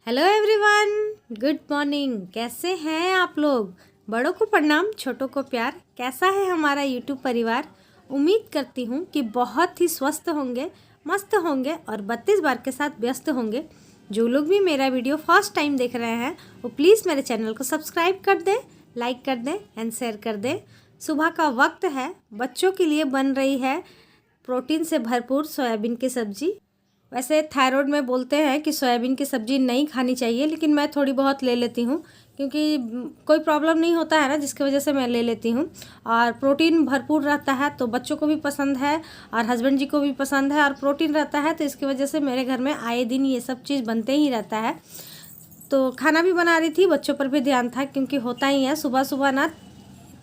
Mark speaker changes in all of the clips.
Speaker 1: Hello everyone, good morning. कैसे हैं आप लोग? बड़ों को प्रणाम, छोटों को प्यार। कैसा है हमारा यूट्यूब परिवार? उम्मीद करती हूँ कि बहुत ही स्वस्थ होंगे, मस्त होंगे और 32 बार के साथ व्यस्त होंगे। जो लोग भी मेरा वीडियो फर्स्ट टाइम देख रहे हैं वो प्लीज़ मेरे चैनल को सब्सक्राइब कर दें, लाइक कर दें एंड शेयर कर दें। सुबह का वक्त है, बच्चों के लिए बन रही है प्रोटीन से भरपूर सोयाबीन की सब्ज़ी। वैसे थायराइड में बोलते हैं कि सोयाबीन की सब्ज़ी नहीं खानी चाहिए, लेकिन मैं थोड़ी बहुत ले लेती हूँ क्योंकि कोई प्रॉब्लम नहीं होता है ना, जिसकी वजह से मैं ले लेती हूँ। और प्रोटीन भरपूर रहता है तो बच्चों को भी पसंद है और हस्बैंड जी को भी पसंद है, और प्रोटीन रहता है तो इसकी वजह से मेरे घर में आए दिन ये सब चीज़ बनते ही रहता है। तो खाना भी बना रही थी, बच्चों पर भी ध्यान था क्योंकि होता ही है सुबह सुबह ना,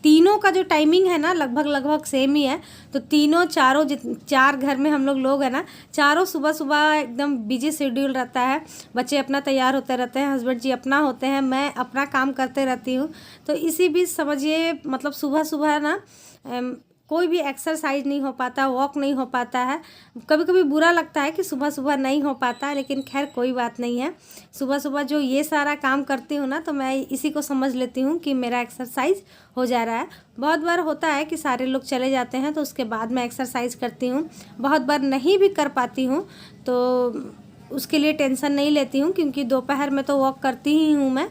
Speaker 1: तीनों का जो टाइमिंग है ना लगभग सेम ही है। तो तीनों चारों चार घर में हम लोग हैं ना, चारों सुबह सुबह एकदम बिजी शेड्यूल रहता है। बच्चे अपना तैयार होते रहते हैं, हस्बैंड जी अपना होते हैं, मैं अपना काम करते रहती हूँ। तो इसी बीच समझिए मतलब सुबह सुबह ना कोई भी एक्सरसाइज नहीं हो पाता, वॉक नहीं हो पाता है। कभी कभी बुरा लगता है कि सुबह सुबह नहीं हो पाता, लेकिन खैर कोई बात नहीं है। सुबह सुबह जो ये सारा काम करती हूँ ना, तो मैं इसी को समझ लेती हूँ कि मेरा एक्सरसाइज हो जा रहा है। बहुत बार होता है कि सारे लोग चले जाते हैं तो उसके बाद मैं एक्सरसाइज करती हूँ। बहुत बार नहीं भी कर पाती हूँ तो उसके लिए टेंशन नहीं लेती हूँ, क्योंकि दोपहर में तो वॉक करती ही हूँ मैं।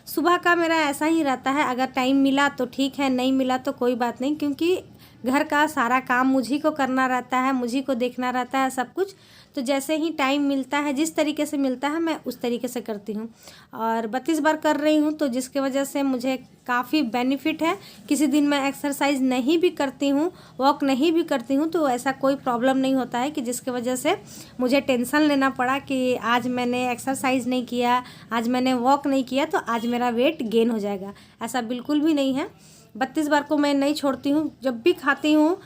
Speaker 1: सुबह का मेरा ऐसा ही रहता है, अगर टाइम मिला तो ठीक है, नहीं मिला तो कोई बात नहीं, क्योंकि घर का सारा काम मुझी को करना रहता है, मुझी को देखना रहता है सब कुछ। तो जैसे ही टाइम मिलता है, जिस तरीके से मिलता है, मैं उस तरीके से करती हूँ। और 32 बार कर रही हूँ तो जिसके वजह से मुझे काफ़ी बेनिफिट है। किसी दिन मैं एक्सरसाइज नहीं भी करती हूँ, वॉक नहीं भी करती हूँ, तो ऐसा कोई प्रॉब्लम नहीं होता है कि जिसके वजह से मुझे टेंशन लेना पड़ा कि आज मैंने एक्सरसाइज नहीं किया, आज मैंने वॉक नहीं किया तो आज मेरा वेट गेन हो जाएगा। ऐसा बिल्कुल भी नहीं है। 32 बार को मैं नहीं छोड़ती हूँ। जब भी खाती हूँ,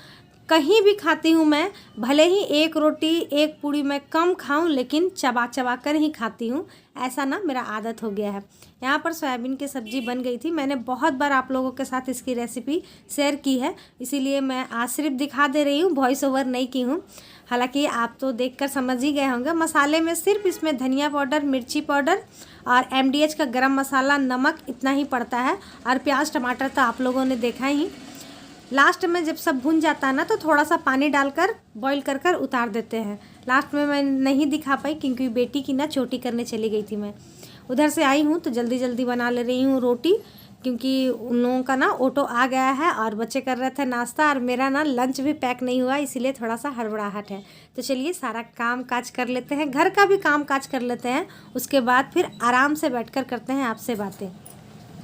Speaker 1: कहीं भी खाती हूँ, मैं भले ही एक रोटी एक पूड़ी मैं कम खाऊं, लेकिन चबा चबा कर ही खाती हूँ। ऐसा ना मेरा आदत हो गया है। यहाँ पर सोयाबीन की सब्ज़ी बन गई थी, मैंने बहुत बार आप लोगों के साथ इसकी रेसिपी शेयर की है, इसीलिए मैं आज सिर्फ दिखा दे रही हूँ, वॉइस ओवर नहीं की हूँ। हालांकि आप तो देखकर समझ ही गए होंगे। मसाले में सिर्फ इसमें धनिया पाउडर, मिर्ची पाउडर और MDH का गरम मसाला, नमक, इतना ही पड़ता है। और प्याज टमाटर तो आप लोगों ने देखा ही। लास्ट में जब सब भुन जाता है ना, तो थोड़ा सा पानी डालकर बॉईल कर कर उतार देते हैं। लास्ट में मैं नहीं दिखा पाई क्योंकि बेटी की ना चोटी करने चली गई थी। मैं उधर से आई हूँ तो जल्दी जल्दी बना ले रही हूँ रोटी, क्योंकि उन लोगों का ना ऑटो आ गया है और बच्चे कर रहे थे नाश्ता, और मेरा ना लंच भी पैक नहीं हुआ, इसीलिए थोड़ा सा हड़बड़ाहट है। तो चलिए सारा काम काज कर लेते हैं, घर का भी काम काज कर लेते हैं, उसके बाद फिर आराम से बैठकर करते हैं आपसे बातें।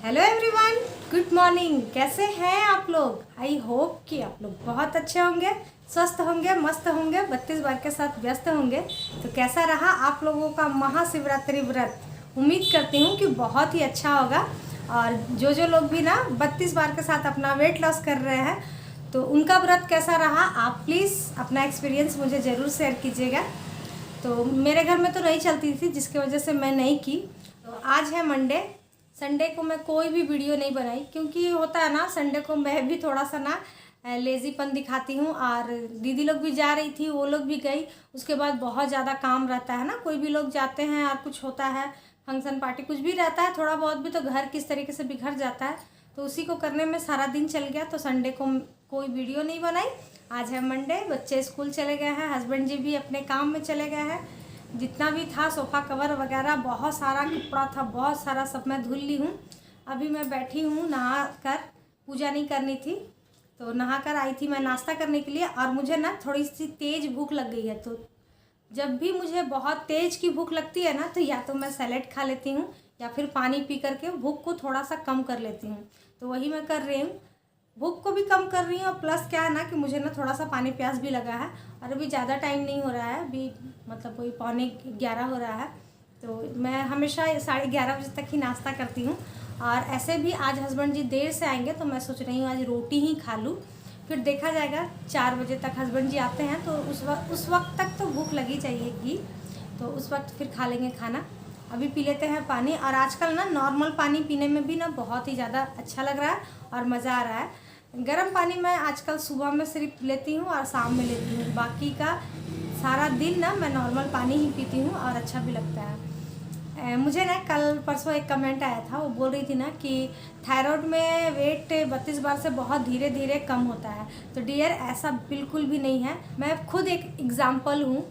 Speaker 1: Hello everyone, good morning. कैसे हैं आप लोग? आई होप कि आप लोग बहुत अच्छे होंगे, स्वस्थ होंगे, मस्त होंगे, 32 बार के साथ व्यस्त होंगे। तो कैसा रहा आप लोगों का महाशिवरात्रि व्रत? उम्मीद करती हूँ कि बहुत ही अच्छा होगा। और जो लोग भी ना 32 बार के साथ अपना वेट लॉस कर रहे हैं, तो उनका व्रत कैसा रहा, आप प्लीज़ अपना एक्सपीरियंस मुझे ज़रूर शेयर कीजिएगा। तो मेरे घर में तो नहीं चलती थी, जिसकी वजह से मैं नहीं की। तो आज है मंडे, संडे को मैं कोई भी वीडियो नहीं बनाई, क्योंकि होता है ना संडे को मैं भी थोड़ा सा ना लेज़ीपन दिखाती हूँ। और दीदी लोग भी जा रही थी, वो लोग भी गई, उसके बाद बहुत ज़्यादा काम रहता है ना, कोई भी लोग जाते हैं और कुछ होता है, फंक्शन पार्टी कुछ भी रहता है, थोड़ा बहुत भी, तो घर किस तरीके से बिखर जाता है, तो उसी को करने में सारा दिन चल गया। तो संडे को कोई वीडियो नहीं बनाई। आज है मंडे, बच्चे स्कूल चले गए हैं, हस्बैंड जी भी अपने काम में चले गए हैं। जितना भी था सोफ़ा कवर वगैरह, बहुत सारा कपड़ा था, बहुत सारा, सब मैं धुल ली हूँ। अभी मैं बैठी हूँ नहा कर, पूजा नहीं करनी थी तो नहा कर आई थी मैं नाश्ता करने के लिए। और मुझे ना थोड़ी सी तेज़ भूख लग गई है, तो जब भी मुझे बहुत तेज़ की भूख लगती है ना, तो या तो मैं सैलेड खा लेती हूँ या फिर पानी पी करके भूख को थोड़ा सा कम कर लेती हूँ। तो वही मैं कर रही हूँ, भूख को भी कम कर रही हूँ, और प्लस क्या है ना कि मुझे ना थोड़ा सा पानी प्यास भी लगा है। और अभी ज़्यादा टाइम नहीं हो रहा है, अभी मतलब कोई 11:15 हो रहा है। तो मैं हमेशा 11:30 बजे तक ही नाश्ता करती हूँ। और ऐसे भी आज हस्बैंड जी देर से आएंगे, तो मैं सोच रही हूँ आज रोटी ही खा लूँ, फिर देखा जाएगा। 4 बजे तक हस्बैंड जी आते हैं, तो उस वक्त तक तो भूख लगी चाहिएगी, तो उस वक्त फिर खा लेंगे खाना। अभी पी लेते हैं पानी। और आजकल ना नॉर्मल पानी पीने में भी ना बहुत ही ज़्यादा अच्छा लग रहा है और मज़ा आ रहा है। गर्म पानी मैं आजकल सुबह में सिर्फ लेती हूँ और शाम में लेती हूँ, बाकी का सारा दिन ना मैं नॉर्मल पानी ही पीती हूँ और अच्छा भी लगता है। मुझे ना कल परसों एक कमेंट आया था, वो बोल रही थी ना कि थायराइड में वेट 32 बार से बहुत धीरे धीरे कम होता है। तो डियर, ऐसा बिल्कुल भी नहीं है। मैं खुद एक एग्ज़ाम्पल हूँ।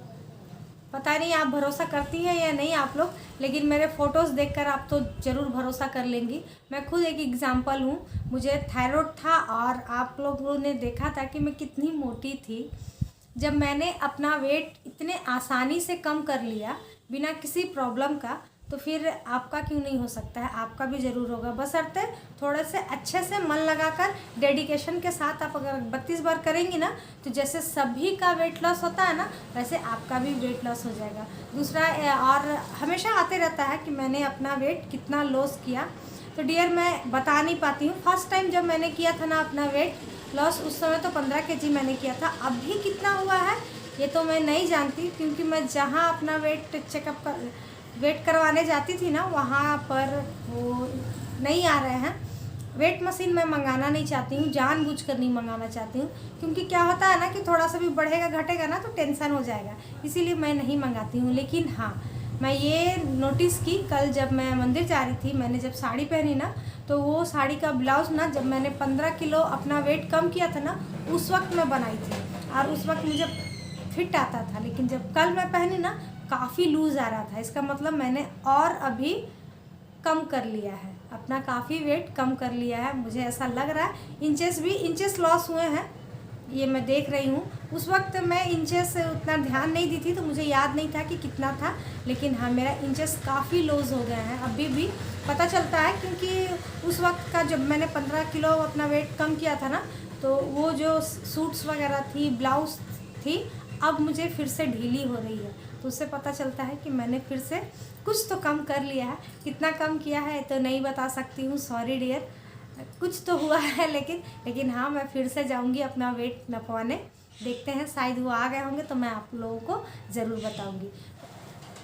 Speaker 1: पता नहीं आप भरोसा करती हैं या नहीं आप लोग, लेकिन मेरे फ़ोटोज़ देखकर आप तो ज़रूर भरोसा कर लेंगी। मैं खुद एक एग्ज़ाम्पल हूँ। मुझे थायराइड था और आप लोगों ने देखा था कि मैं कितनी मोटी थी। जब मैंने अपना वेट इतने आसानी से कम कर लिया बिना किसी प्रॉब्लम का, तो फिर आपका क्यों नहीं हो सकता है? आपका भी ज़रूर होगा, बशर्ते थोड़े से अच्छे से मन लगाकर डेडिकेशन के साथ आप अगर 32 बार करेंगी ना, तो जैसे सभी का वेट लॉस होता है ना, वैसे आपका भी वेट लॉस हो जाएगा। दूसरा, और हमेशा आते रहता है कि मैंने अपना वेट कितना लॉस किया। तो डियर, मैं बता नहीं पाती हूँ। फर्स्ट टाइम जब मैंने किया था ना अपना वेट लॉस, उस समय तो 15 kg मैंने किया था। अभी कितना हुआ है ये तो मैं नहीं जानती, क्योंकि मैं जहाँ अपना वेट करवाने जाती थी ना, वहाँ पर वो नहीं आ रहे हैं। वेट मशीन मैं मंगाना नहीं चाहती हूँ, जानबूझकर नहीं मंगाना चाहती हूँ, क्योंकि क्या होता है ना कि थोड़ा सा भी बढ़ेगा घटेगा ना तो टेंशन हो जाएगा, इसीलिए मैं नहीं मंगाती हूँ। लेकिन हाँ, मैं ये नोटिस की, कल जब मैं मंदिर जा रही थी, मैंने जब साड़ी पहनी ना, तो वो साड़ी का ब्लाउज़ ना, जब मैंने 15 किलो अपना वेट कम किया था ना, उस वक्त मैं बनाई थी और उस वक्त मुझे फिट आता था। लेकिन जब कल मैं पहनी ना, काफ़ी लूज़ आ रहा था। इसका मतलब मैंने और अभी कम कर लिया है, अपना काफ़ी वेट कम कर लिया है, मुझे ऐसा लग रहा है। इंचेस लॉस हुए हैं, ये मैं देख रही हूँ। उस वक्त मैं इंचेस उतना ध्यान नहीं दी थी, तो मुझे याद नहीं था कि कितना था। लेकिन हाँ, मेरा इंचेस काफ़ी लॉस हो गए हैं, अभी भी पता चलता है, क्योंकि उस वक्त का जब मैंने 15 किलो अपना वेट कम किया था ना, तो वो जो सूट्स वगैरह थी, ब्लाउज थी, अब मुझे फिर से ढीली हो रही है। तो उससे पता चलता है कि मैंने फिर से कुछ तो कम कर लिया है। कितना कम किया है तो नहीं बता सकती हूँ, सॉरी डियर। कुछ तो हुआ है, लेकिन हाँ, मैं फिर से जाऊँगी अपना वेट नपवाने। देखते हैं, शायद वो आ गए होंगे तो मैं आप लोगों को ज़रूर बताऊँगी।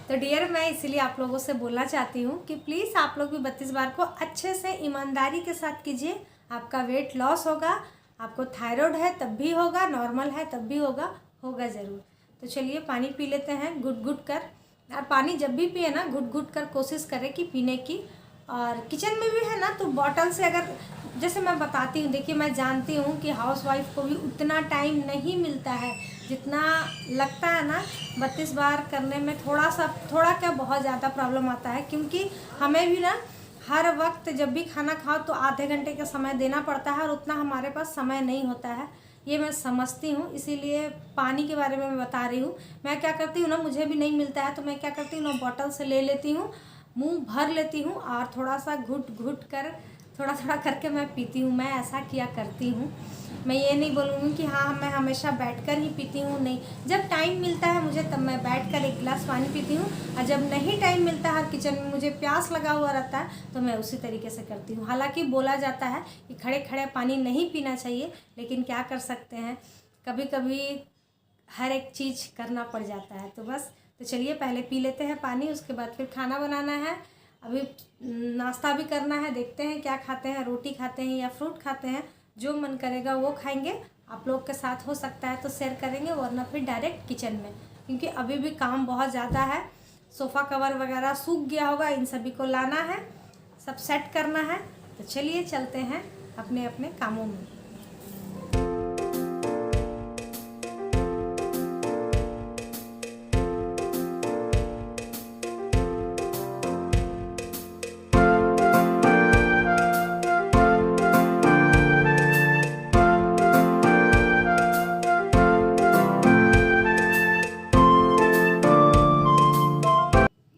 Speaker 1: तो डियर, मैं इसीलिए आप लोगों से बोलना चाहती हूँ कि प्लीज़ आप लोग भी 32 बार को अच्छे से ईमानदारी के साथ कीजिए। आपका वेट लॉस होगा। आपको थायराइड है तब भी होगा, नॉर्मल है तब भी होगा ज़रूर। तो चलिए पानी पी लेते हैं घुट घुट कर। और पानी जब भी पिए ना, घुट घुट कर कोशिश करें कि पीने की। और किचन में भी है ना, तो बॉटल से, अगर जैसे मैं बताती हूँ, देखिए मैं जानती हूँ कि हाउसवाइफ को भी उतना टाइम नहीं मिलता है जितना लगता है ना 32 बार करने में। थोड़ा क्या बहुत ज़्यादा प्रॉब्लम आता है, क्योंकि हमें भी ना हर वक्त जब भी खाना खाओ तो आधे घंटे का समय देना पड़ता है, और उतना हमारे पास समय नहीं होता है। ये मैं समझती हूँ, इसीलिए पानी के बारे में मैं बता रही हूँ। मैं क्या करती हूँ ना, मुझे भी नहीं मिलता है तो मैं क्या करती हूँ ना, बॉटल से ले लेती हूँ, मुंह भर लेती हूँ और थोड़ा सा घुट घुट कर थोड़ा थोड़ा करके मैं पीती हूँ। मैं ऐसा किया करती हूँ। मैं ये नहीं बोलूँगी कि हाँ मैं हमेशा बैठकर ही पीती हूँ, नहीं। जब टाइम मिलता है मुझे तब मैं बैठकर एक गिलास पानी पीती हूँ, और जब नहीं टाइम मिलता है, किचन में मुझे प्यास लगा हुआ रहता है, तो मैं उसी तरीके से करती हूँ। हालांकि बोला जाता है कि खड़े खड़े पानी नहीं पीना चाहिए, लेकिन क्या कर सकते हैं, कभी कभी हर एक चीज़ करना पड़ जाता है। तो बस, तो चलिए पहले पी लेते हैं पानी, उसके बाद फिर खाना बनाना है। अभी नाश्ता भी करना है, देखते हैं क्या खाते हैं, रोटी खाते हैं या फ्रूट खाते हैं, जो मन करेगा वो खाएंगे। आप लोग के साथ हो सकता है तो शेयर करेंगे, वरना फिर डायरेक्ट किचन में, क्योंकि अभी भी काम बहुत ज़्यादा है। सोफ़ा कवर वगैरह सूख गया होगा, इन सभी को लाना है, सब सेट करना है। तो चलिए चलते हैं अपने अपने कामों में।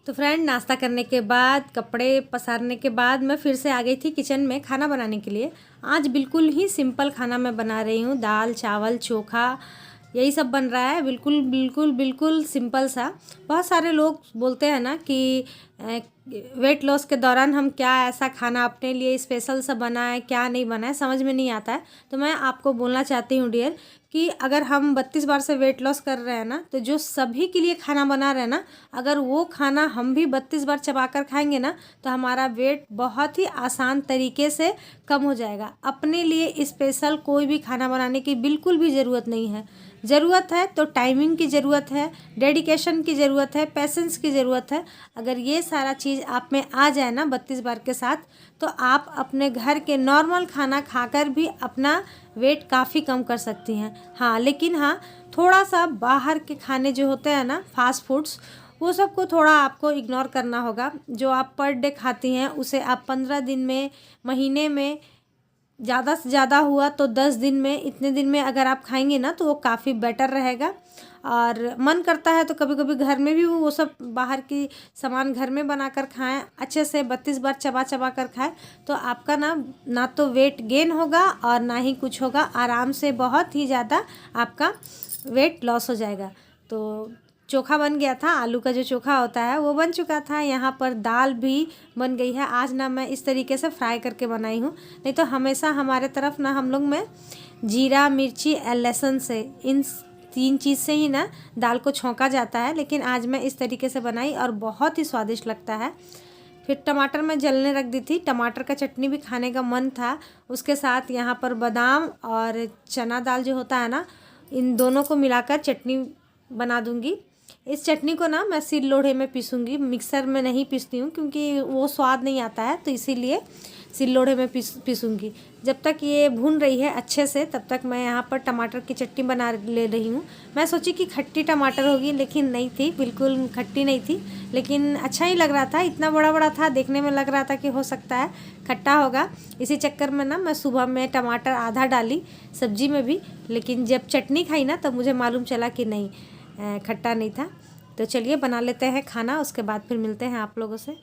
Speaker 1: तो फ्रेंड, नाश्ता करने के बाद, कपड़े पसारने के बाद मैं फिर से आ गई थी किचन में खाना बनाने के लिए। आज बिल्कुल ही सिंपल खाना मैं बना रही हूँ, दाल चावल चोखा यही सब बन रहा है, बिल्कुल बिल्कुल बिल्कुल सिंपल सा। बहुत सारे लोग बोलते हैं ना कि वेट लॉस के दौरान हम क्या ऐसा खाना अपने लिए स्पेशल सा बनाएं, क्या नहीं बनाएं, समझ में नहीं आता है। तो मैं आपको बोलना चाहती हूँ डियर कि अगर हम 32 बार से वेट लॉस कर रहे हैं ना, तो जो सभी के लिए खाना बना रहे हैं ना, अगर वो खाना हम भी 32 बार चबा कर खाएंगे ना, तो हमारा वेट बहुत ही आसान तरीके से कम हो जाएगा। अपने लिए स्पेशल कोई भी खाना बनाने की बिल्कुल भी ज़रूरत नहीं है। ज़रूरत है तो टाइमिंग की ज़रूरत है, डेडिकेशन की ज़रूरत है, पेशेंस की ज़रूरत है। अगर ये सारा चीज़ आप में आ जाए ना 32 बार के साथ, तो आप अपने घर के नॉर्मल खाना खाकर भी अपना वेट काफ़ी कम कर सकती हैं। हाँ, लेकिन हाँ, थोड़ा सा बाहर के खाने जो होते हैं ना, फास्ट फूड्स, वो सबको थोड़ा आपको इग्नोर करना होगा। जो आप पर डे खाती हैं उसे आप 15 दिन में, महीने में, ज़्यादा से ज़्यादा हुआ तो 10 दिन में, इतने दिन में अगर आप खाएंगे ना तो वो काफ़ी बेटर रहेगा। और मन करता है तो कभी कभी घर में भी वो सब बाहर की सामान घर में बनाकर खाएं, अच्छे से 32 बार चबा चबा कर खाएं, तो आपका ना तो वेट गेन होगा और ना ही कुछ होगा, आराम से बहुत ही ज़्यादा आपका वेट लॉस हो जाएगा। तो चोखा बन गया था, आलू का जो चोखा होता है वो बन चुका था। यहाँ पर दाल भी बन गई है। आज ना मैं इस तरीके से फ्राई करके बनाई हूँ, नहीं तो हमेशा हमारे तरफ ना हम लोग में जीरा, मिर्ची और लहसुन से, इन 3 चीज़ से ही ना दाल को छौंका जाता है, लेकिन आज मैं इस तरीके से बनाई और बहुत ही स्वादिष्ट लगता है। फिर टमाटर मैं जलने रख दी थी, टमाटर का चटनी भी खाने का मन था। उसके साथ यहाँ पर बादाम और चना दाल जो होता है ना, इन दोनों को मिलाकर चटनी बना दूँगी। इस चटनी को ना मैं सिल लोढ़े में पीसूँगी, मिक्सर में नहीं पीसती हूँ क्योंकि वो स्वाद नहीं आता है, तो इसीलिए सिल लोढ़े में पीसूँगी। जब तक ये भून रही है अच्छे से, तब तक मैं यहाँ पर टमाटर की चटनी बना ले रही हूँ। मैं सोची कि खट्टी टमाटर होगी, लेकिन नहीं थी, बिल्कुल खट्टी नहीं थी, लेकिन अच्छा ही लग रहा था। इतना बड़ा बड़ा था, देखने में लग रहा था कि हो सकता है खट्टा होगा। इसी चक्कर में ना मैं सुबह में टमाटर आधा डाली सब्जी में भी, लेकिन जब चटनी खाई ना तब मुझे मालूम चला कि नहीं, खट्टा नहीं था। तो चलिए बना लेते हैं खाना, उसके बाद फिर मिलते हैं आप लोगों से।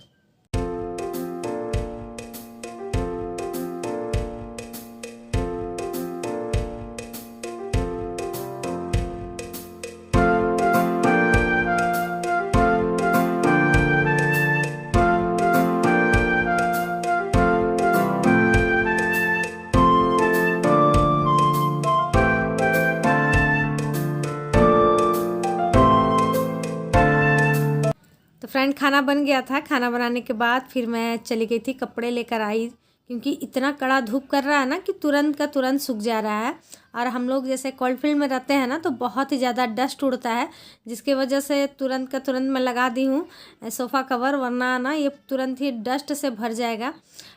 Speaker 1: तो फ्रेंड, खाना बन गया था। खाना बनाने के बाद फिर मैं चली गई थी, कपड़े लेकर आई, क्योंकि इतना कड़ा धूप कर रहा है ना कि तुरंत का तुरंत सूख जा रहा है। और हम लोग जैसे कोल्डफील्ड में रहते हैं ना, तो बहुत ही ज़्यादा डस्ट उड़ता है, जिसकी वजह से तुरंत का तुरंत मैं लगा दी हूँ सोफ़ा कवर, वरना ना ये तुरंत ही डस्ट से भर जाएगा।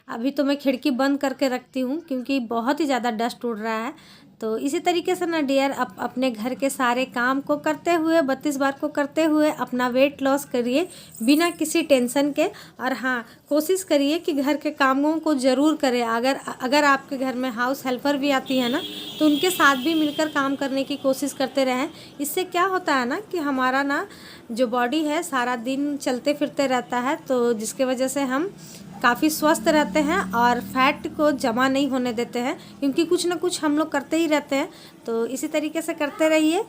Speaker 1: अभी तो मैं खिड़की बंद करके रखती हूँ क्योंकि बहुत ही ज़्यादा डस्ट उड़ रहा है। तो इसी तरीके से ना डियर, अपने घर के सारे काम को करते हुए, 32 बार को करते हुए अपना वेट लॉस करिए बिना किसी टेंशन के। और हाँ, कोशिश करिए कि घर के कामों को ज़रूर करें। अगर आपके घर में हाउस हेल्पर भी आती है ना, तो उनके साथ भी मिलकर काम करने की कोशिश करते रहें। इससे क्या होता है ना कि हमारा ना जो बॉडी है सारा दिन चलते फिरते रहता है, तो जिसके वजह से हम काफ़ी स्वस्थ रहते हैं और फैट को जमा नहीं होने देते हैं, क्योंकि कुछ ना कुछ हम लोग करते ही रहते हैं। तो इसी तरीके से करते रहिए।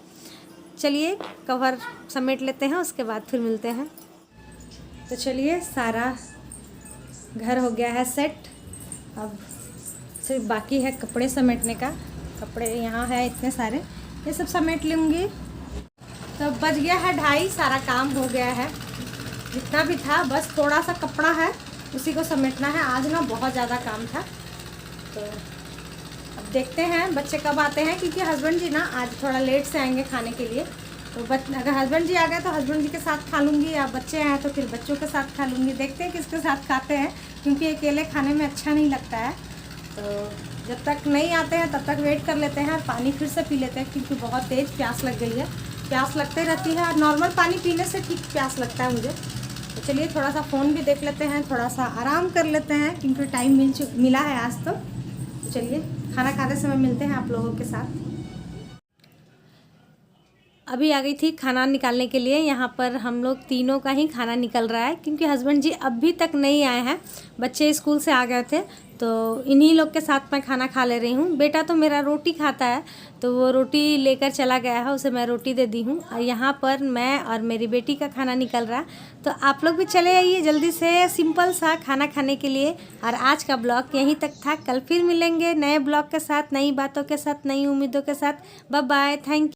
Speaker 1: चलिए कवर समेट लेते हैं, उसके बाद फिर मिलते हैं। तो चलिए, सारा घर हो गया है सेट, अब सिर्फ बाकी है कपड़े समेटने का। कपड़े यहाँ है इतने सारे, ये सब समेट लूँगी। तो बज गया है 2:30, सारा काम हो गया है जितना भी था, बस थोड़ा सा कपड़ा है उसी को समेटना है। आज ना बहुत ज़्यादा काम था। तो अब देखते हैं बच्चे कब आते हैं, क्योंकि हस्बैंड जी ना आज थोड़ा लेट से आएंगे खाने के लिए। तो अगर हस्बैंड जी आ गए तो हस्बैंड जी के साथ खा लूँगी, या बच्चे आए तो फिर बच्चों के साथ खा लूँगी। देखते हैं किसके साथ खाते हैं, क्योंकि अकेले खाने में अच्छा नहीं लगता है। तो जब तक नहीं आते हैं तब तक वेट कर लेते हैं और पानी फिर से पी लेते हैं, क्योंकि बहुत तेज़ प्यास लग गई है। प्यास लगते रहती है और नॉर्मल पानी पीने से ठीक प्यास लगता है मुझे। तो चलिए थोड़ा सा फ़ोन भी देख लेते हैं, थोड़ा सा आराम कर लेते हैं, क्योंकि टाइम मिला है आज। तो चलिए खाना खाते समय मिलते हैं आप लोगों के साथ। अभी आ गई थी खाना निकालने के लिए। यहाँ पर हम लोग तीनों का ही खाना निकल रहा है, क्योंकि हस्बैंड जी अभी तक नहीं आए हैं। बच्चे स्कूल से आ गए थे, तो इन्हीं लोग के साथ मैं खाना खा ले रही हूँ। बेटा तो मेरा रोटी खाता है, तो वो रोटी लेकर चला गया है, उसे मैं रोटी दे दी हूँ। और यहाँ पर मैं और मेरी बेटी का खाना निकल रहा है। तो आप लोग भी चले आइए जल्दी से, सिंपल सा खाना खाने के लिए। और आज का ब्लॉग यहीं तक था। कल फिर मिलेंगे नए ब्लॉग के साथ, नई बातों के साथ, नई उम्मीदों के साथ। Bye bye, thank you.